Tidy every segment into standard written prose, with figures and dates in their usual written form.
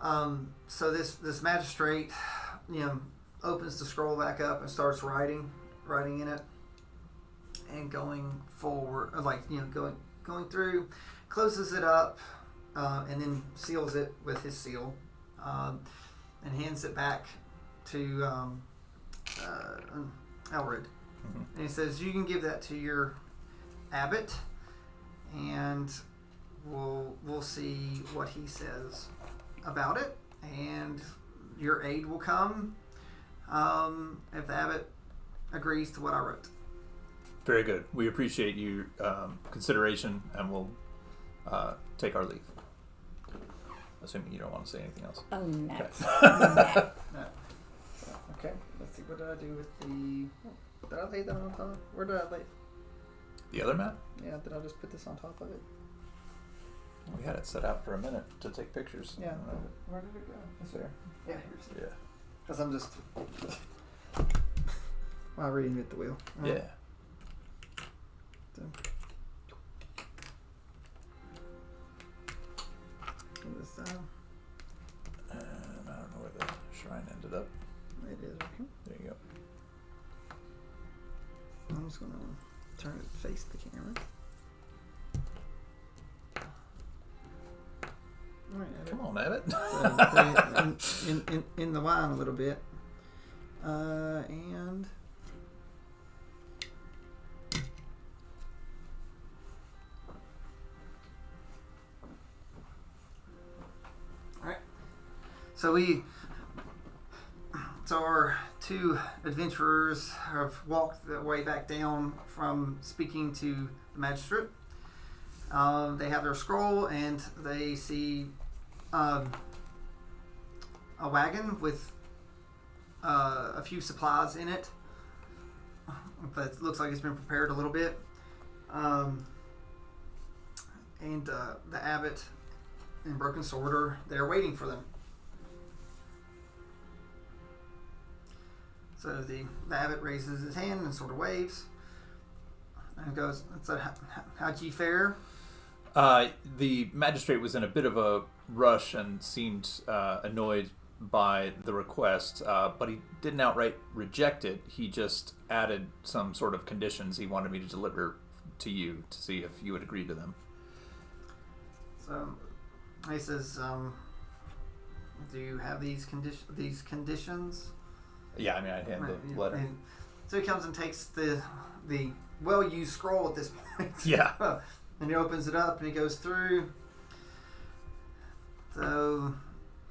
So this magistrate, opens the scroll back up and starts writing in it, and going forward, going through, closes it up, and then seals it with his seal, and hands it back to Elred. Mm-hmm. And he says, "You can give that to your abbot, and we'll see what he says about it, and your aid will come if the abbot agrees to what I wrote." Very good. We appreciate your consideration, and we'll take our leave. Assuming you don't want to say anything else. Oh, no. Okay. No. Okay, let's see. What did I do with the... Did I lay that on top? Where did I lay... The other map? Yeah, did I just put this on top of it? We had it set out for a minute to take pictures. Yeah. Where did it go? It's there. Yeah, here's it. Yeah. Because I'm just... Well, I reinvent the wheel. Yeah. So. This time. And I don't know where the shrine ended up. It is right here. There you go. I'm just going to turn it to face the camera. All right, Come on, Abbott. So in the wine a little bit. And... So our two adventurers have walked their way back down from speaking to the magistrate. They have their scroll, and they see a wagon with a few supplies in it, but it looks like it's been prepared a little bit. And the abbot and Broken Sword they're waiting for them. So the abbot raises his hand and sort of waves and goes, "So how'd ye fare?" The magistrate was in a bit of a rush and seemed annoyed by the request, but he didn't outright reject it. He just added some sort of conditions he wanted me to deliver to you to see if you would agree to them. So he says, "Do you have these conditions?" Yeah, I mean, I'd hand the letter. And so he comes and takes the well-used scroll at this point. Yeah. And he opens it up and he goes through. So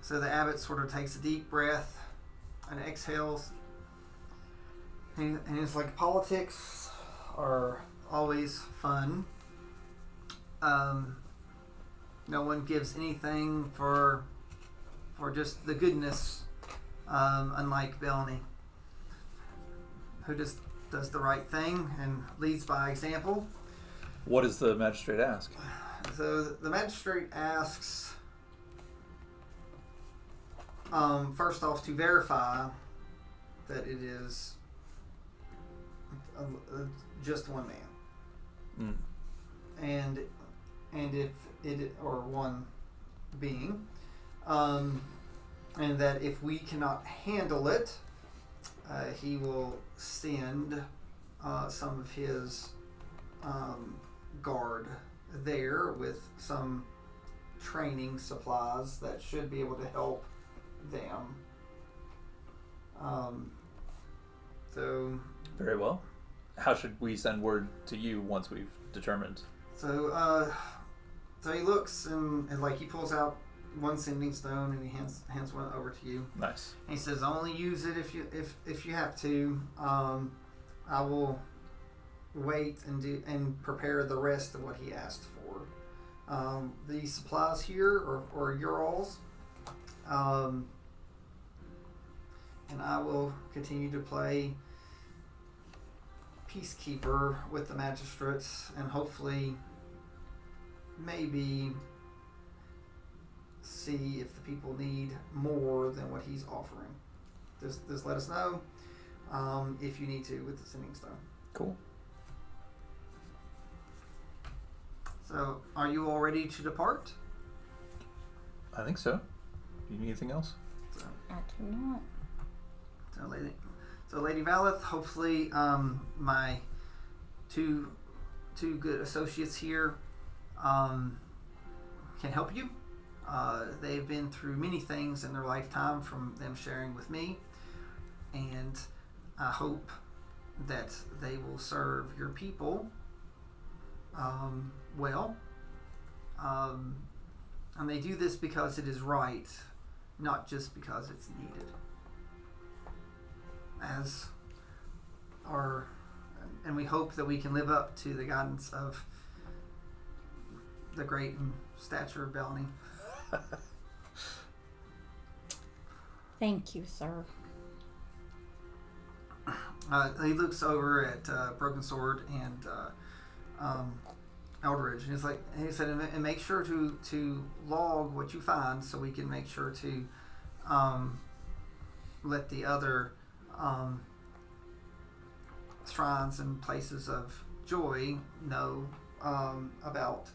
the abbot sort of takes a deep breath and exhales. And it's like, politics are always fun. No one gives anything for just the goodness. Unlike Bellany, who just does the right thing and leads by example. What does the magistrate ask? So the magistrate asks, first off, to verify that it is just one man, and if it or one being. And that if we cannot handle it, he will send some of his guard there with some training supplies that should be able to help them. So very well. How should we send word to you once we've determined? So he looks and like he pulls out one sending stone and he hands one over to you. Nice. And he says, "Only use it if you have to. I will wait and prepare the rest of what he asked for. The supplies here are your all's. And I will continue to play peacekeeper with the magistrates and hopefully maybe see if the people need more than what he's offering. Just let us know if you need to with the sending stone." Cool. So, are you all ready to depart? I think so. You need anything else? So, I do not. so Lady Valeth, hopefully my two good associates here can help you. They've been through many things in their lifetime from them sharing with me, and I hope that they will serve your people well. And they do this because it is right, not just because it's needed. And we hope that we can live up to the guidance of the great in stature of Bellany. Thank you, sir. He looks over at Broken Sword and Eldridge, and he said, and make sure to log what you find, so we can make sure to let the other shrines and places of joy know about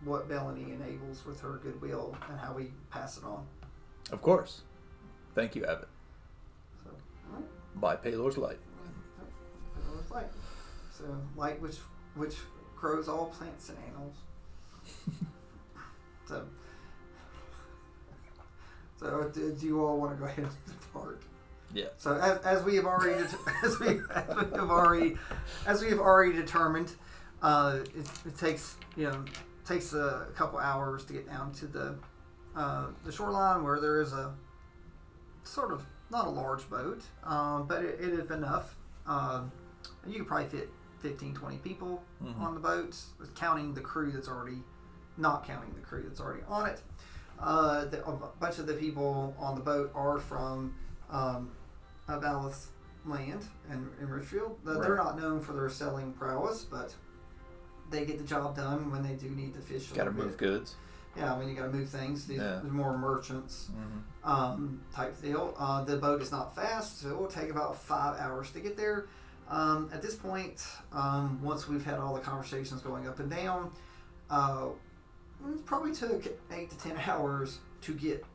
what Bellany enables with her goodwill and how we pass it on. Of course. Thank you, Abbott. So, all right. By Palor's light. Palor's light. So, light which grows all plants and animals. So do you all want to go ahead and depart? Yeah. So as we have already determined, it takes a couple hours to get down to the shoreline, where there is a sort of not a large boat, but it is enough. You could probably fit 15-20 people on the boat, counting the crew that's already on it. A bunch of the people on the boat are from Valeth land and in Richfield. They're not known for their selling prowess, but they get the job done when they do need to fish. Got to move goods. Yeah, when you got to move things. There's more merchants type deal. The boat is not fast, so it will take about 5 hours to get there. At this point, once we've had all the conversations going up and down, it probably took 8 to 10 hours to get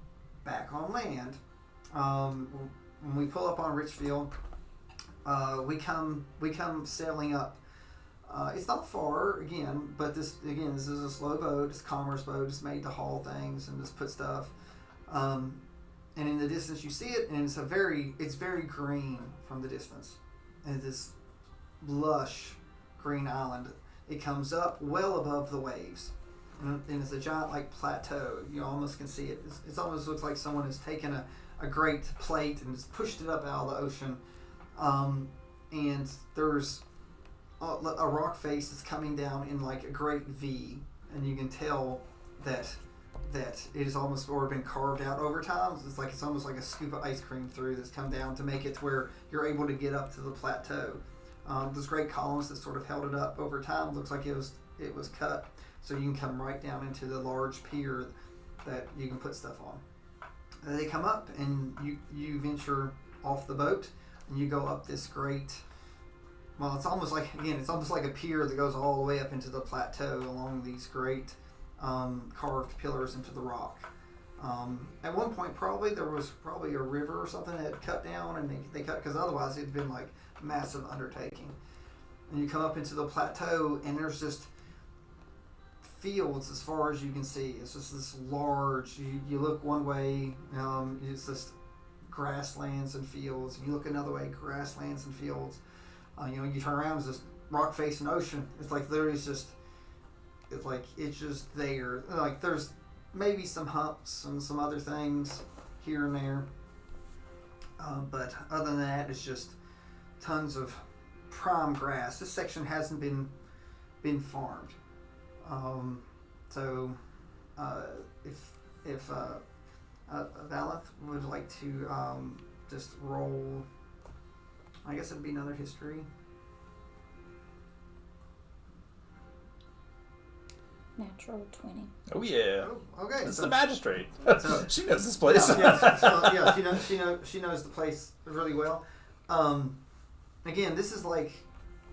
back on land. When we pull up on Richfield, we come sailing up. It's not far again, but this is a slow boat. It's a commerce boat. It's made to haul things and just put stuff. And in the distance you see it, and it's very green from the distance. And this lush green island. It comes up well above the waves. And it's a giant plateau. You almost can see it. It almost looks like someone has taken a great plate and just pushed it up out of the ocean. And there's a rock face that's coming down in a great V, and you can tell that it has almost been carved out over time. It's almost like a scoop of ice cream through that's come down to make it to where you're able to get up to the plateau. Those great columns that sort of held it up over time looks like it was cut, so you can come right down into the large pier that you can put stuff on. And they come up, and you venture off the boat, and you go up this great. Well, it's almost like a pier that goes all the way up into the plateau along these great carved pillars into the rock. At one point, there was a river or something that had cut down, and they cut, because otherwise it'd been a massive undertaking. And you come up into the plateau, and there's just fields as far as you can see. It's just this large. You look one way, it's just grasslands and fields. And you look another way, grasslands and fields. You turn around, it's just rock face and ocean. It's literally it's just there. There's maybe some humps and some other things here and there. But other than that, it's just tons of prime grass. This section hasn't been farmed. So if Valeth would like to just roll, I guess it'd be another history. Natural 20. Oh yeah. Oh, okay. It's the magistrate. So, she knows this place. She knows the place really well. Again, this is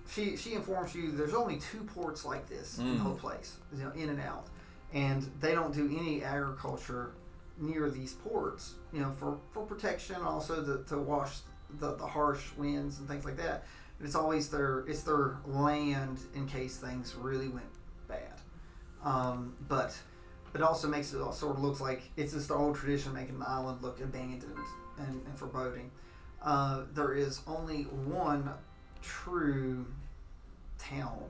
she informs you there's only 2 ports like this in the whole place, in and out, and they don't do any agriculture near these ports, for protection, also to wash the harsh winds and things like that. It's always their land in case things really went bad. But it also makes it sort of looks like it's just the old tradition, making the island look abandoned and foreboding. There is only one true town,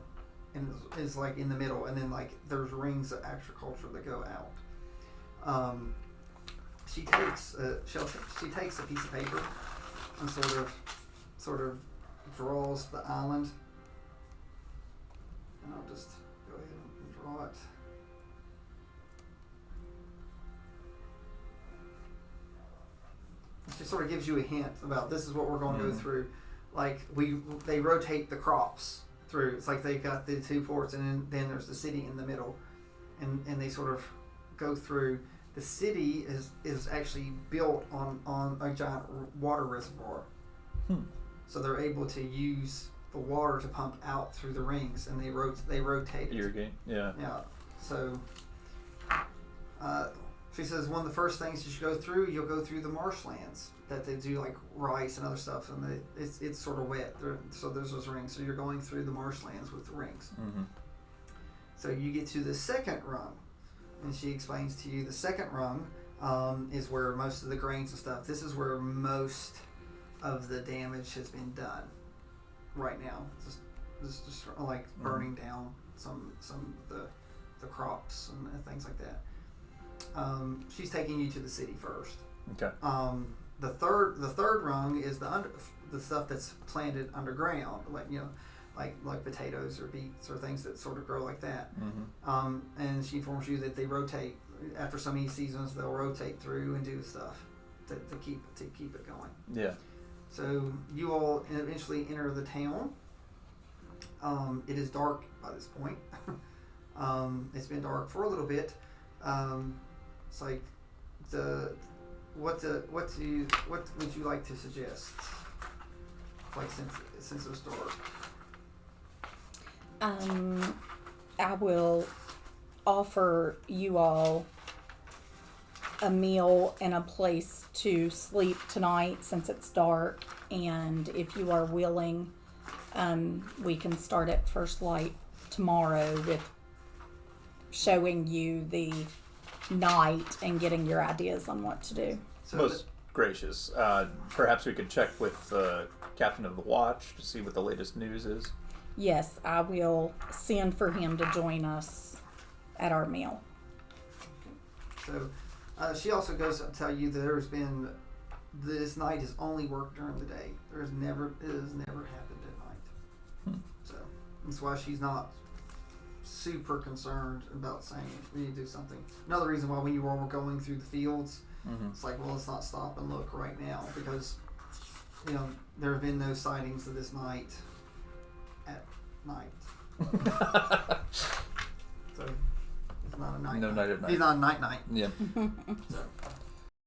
and is like in the middle, and then like there's rings of agriculture that go out. She takes she takes a piece of paper and sort of draws the island, and I'll just go ahead and draw it. She sort of gives you a hint about this is what we're going to go through. Like they rotate the crops through. It's like they've got the two ports, and then there's the city in the middle, and they sort of go through. The city is actually built on a giant water reservoir, so they're able to use the water to pump out through the rings, and they rotate it. Irrigate, yeah. Yeah. So she says one of the first things you should go through, you'll go through the marshlands that they do like rice and other stuff, and it's sort of wet. So there's those rings. So you're going through the marshlands with the rings. Mm-hmm. So you get to the second rung, and she explains to you the second rung is where most of the grains and stuff. This is where most of the damage has been done right now. It's just like burning down some of the crops and things like that. She's taking you to the city first. Okay. The third rung is the stuff that's planted underground, like potatoes or beets or things that sort of grow like that. Mm-hmm. And she informs you that they rotate after so many seasons. They'll rotate through and do stuff to keep it going. Yeah. So you all eventually enter the town. It is dark by this point. It's been dark for a little bit. It's like what would you like to suggest? Like since it's dark. I will offer you all a meal and a place to sleep tonight since it's dark, and if you are willing, we can start at first light tomorrow with showing you the night and getting your ideas on what to do. Most gracious. Perhaps we could check with the captain of the watch to see what the latest news is. Yes, I will send for him to join us at our meal. So she also goes to tell you that this night has only worked during the day. It has never happened at night. So that's why she's not super concerned about saying we need to do something. Another reason why when you all were going through the fields, it's like, well, let's not stop and look right now, because there have been no sightings of this night at night. So it's not a night. No night at night. He's not a night. Yeah. So